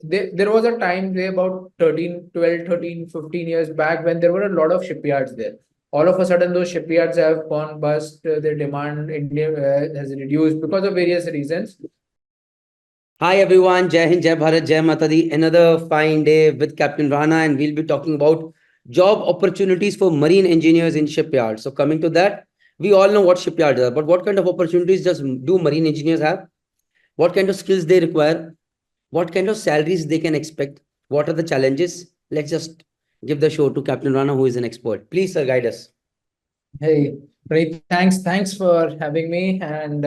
there was a time way about 13, 12, 13, 15 years back when there were a lot of shipyards there. All of a sudden, those shipyards have gone bust. Their demand in India has reduced because of various reasons. Hi everyone, Jai Hind, Jai Bharat, Jai Mata Di. Another fine day with Captain Rana, and we'll be talking about job opportunities for marine engineers in shipyards. So, coming to that, we all know what shipyards are, but what kind of opportunities do marine engineers have? What kind of skills they require? What kind of salaries they can expect? What are the challenges? Let's just give the show to Captain Rana, who is an expert. Please, sir, guide us. Hey, Praneeth, thanks for having me. And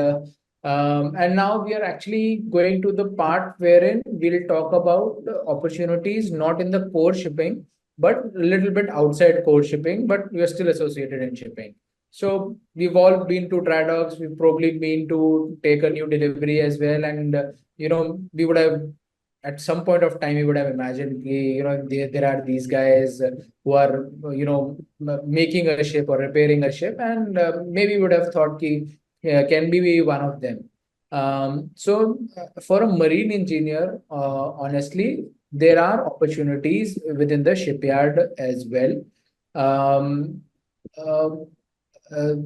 now we are actually going to the part wherein we'll talk about the opportunities not in the core shipping, but a little bit outside core shipping, but we are still associated in shipping. So we've all been to dry docks. We've probably been to take a new delivery as well, and we would have at some point of time we would have imagined, there are these guys who are making a ship or repairing a ship, and maybe would have thought can be one of them. For a marine engineer, honestly, there are opportunities within the shipyard as well. Um, uh,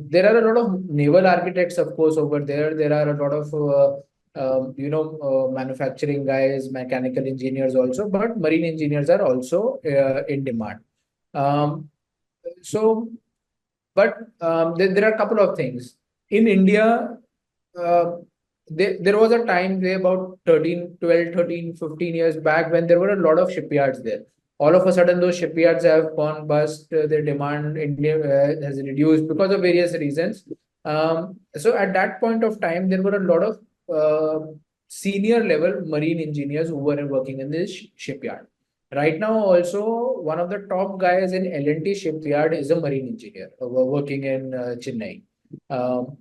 there are a lot of naval architects, of course, over there. There are a lot of manufacturing guys, mechanical engineers also, but marine engineers are also in demand. Um, so, there are a couple of things. In India, uh, there was a time way about 13, 12, 13, 15 years back when there were a lot of shipyards there. All of a sudden, those shipyards have gone bust. Their demand in India has reduced because of various reasons. So at that point of time, there were a lot of senior level marine engineers who were working in this shipyard. Right now, also one of the top guys in L&T shipyard is a marine engineer working in Chennai. Um,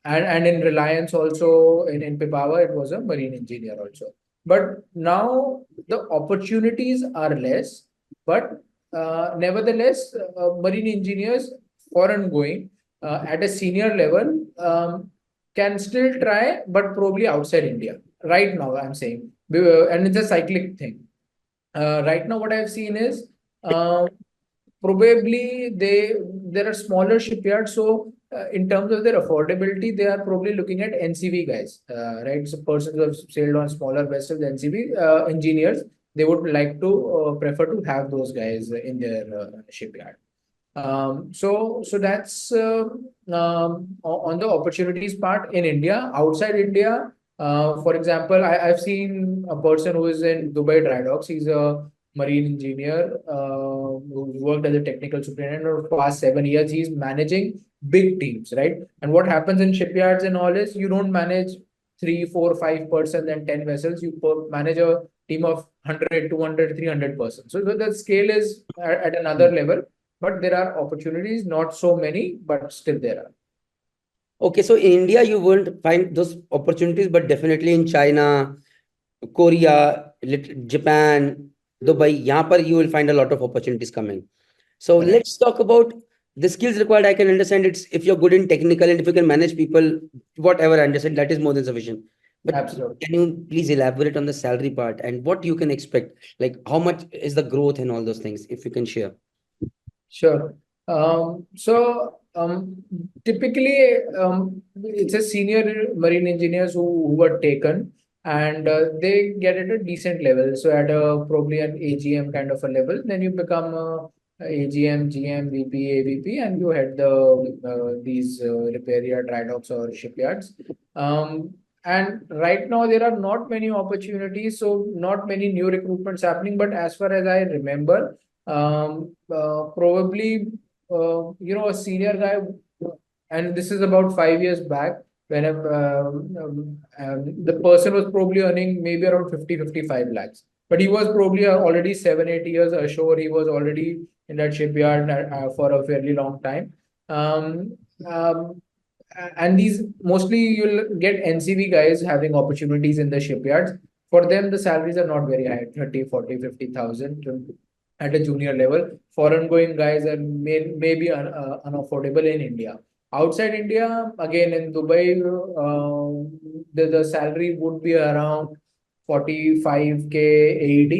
and in Reliance also in Pipavav, it was a marine engineer also. But now the opportunities are less, but nevertheless, marine engineers foreign going at a senior level can still try, but probably outside India. Right now, I'm saying, and it's a cyclic thing. Right now, what I've seen is probably there are smaller shipyards, so in terms of their affordability, they are probably looking at NCV guys, right? So persons who have sailed on smaller vessels, NCV engineers, they would like to prefer to have those guys in their shipyard. So that's on the opportunities part in India. Outside India, for example, I've seen a person who is in Dubai dry docks. He's a marine engineer who worked as a technical superintendent for past 7 years. He's managing big teams, right? And what happens in shipyards and all is you don't manage 3, 4, 5 persons and 10 vessels. You manage a team of 100, 200, 300 persons. So the scale is at another level, but there are opportunities, not so many, but still there are. Okay, so in India, you won't find those opportunities, but definitely in China, Korea, Japan, Dubai, यहाँ पर you will find a lot of opportunities coming. So Correct. let's talk about the skills required. I can understand it's if you're good in technical and if you can manage people, whatever I understand, that is more than sufficient. But Absolutely. can you please elaborate on the salary part and what you can expect? Like how much is the growth and all those things, if you can share? Sure. Typically, it's a senior marine engineers who were taken, and they get at a decent level. So at a probably an AGM kind of a level, then you become a AGM, GM, VP, AVP, and you head these repair yard, dry docks or shipyards. And right now there are not many opportunities, so not many new recruitments happening. But as far as I remember, probably a senior guy, and this is about 5 years back when the person was probably earning maybe around 55 lakhs, but he was probably already 7, 8 years ashore. He was already in that shipyard for a fairly long time. um, um, and these mostly you'll get NCV guys having opportunities in the shipyards. For them, the salaries are not very high, 30, 40, 50,000 at a junior level. Foreign going guys are maybe unaffordable in India. Outside India, again in Dubai, the salary would be around 45K AED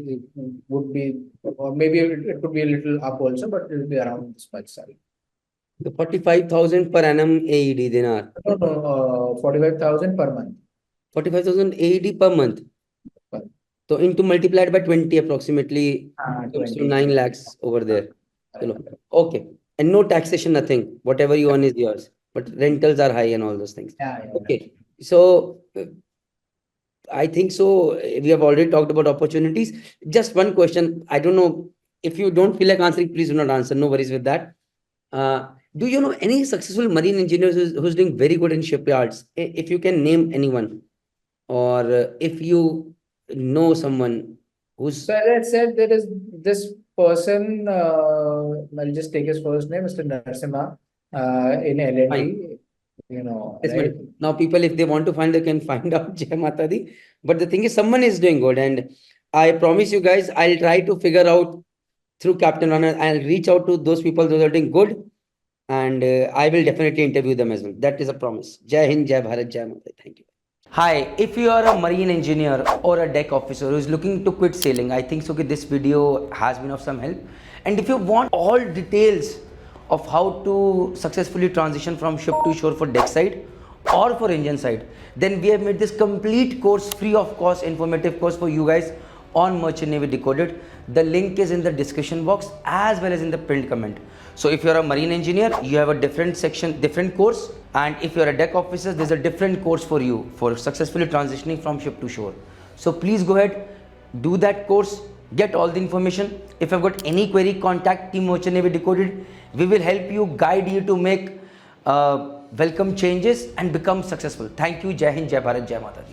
it would be, or maybe it could be a little up also, but it will be around this much salary. The 45,000 per annum AED dinar. No, 45,000 per month. 45,000 AED per month. Per- So into multiplied by 20 approximately comes to 20. 9 lakhs over there. Okay. And no taxation, nothing. Whatever you earn is yours. But rentals are high and all those things. Yeah, yeah. Okay. So I think so. We have already talked about opportunities. Just one question. I don't know if you don't feel like answering, please do not answer. No worries with that. Do you know any successful marine engineers who's doing very good in shipyards? If you can name anyone, or if you know someone who's So as I said, there is this person, I'll just take his first name, Mr. Narasimha, in L&T, fine. Yes, right? madam. Now, people, if they want to find, they can find out Jai Mata Di. But the thing is, someone is doing good, and I promise you guys, I'll try to figure out through Captain Rana. I'll reach out to those people who are doing good, and I will definitely interview them as well. That is a promise. Jai Hind, Jai Bharat, Jai Mata Di. Thank you. Hi, if you are a marine engineer or a deck officer who is looking to quit sailing, I think so that this video has been of some help. And if you want all details of how to successfully transition from ship to shore for deck side or for engine side, then we have made this complete course free of cost, informative course for you guys on Merchant Navy Decoded. The link is in the description box as well as in the pinned comment. So if you're a marine engineer, you have a different section, different course. And if you're a deck officer, there's a different course for you for successfully transitioning from ship to shore. So please go ahead, do that course, get all the information. If you've got any query, contact Team Merchant Navy Decoded. We will help you, guide you to make welcome changes and become successful. Thank you. Jai Hind, Jai Bharat, Jai Mata Di.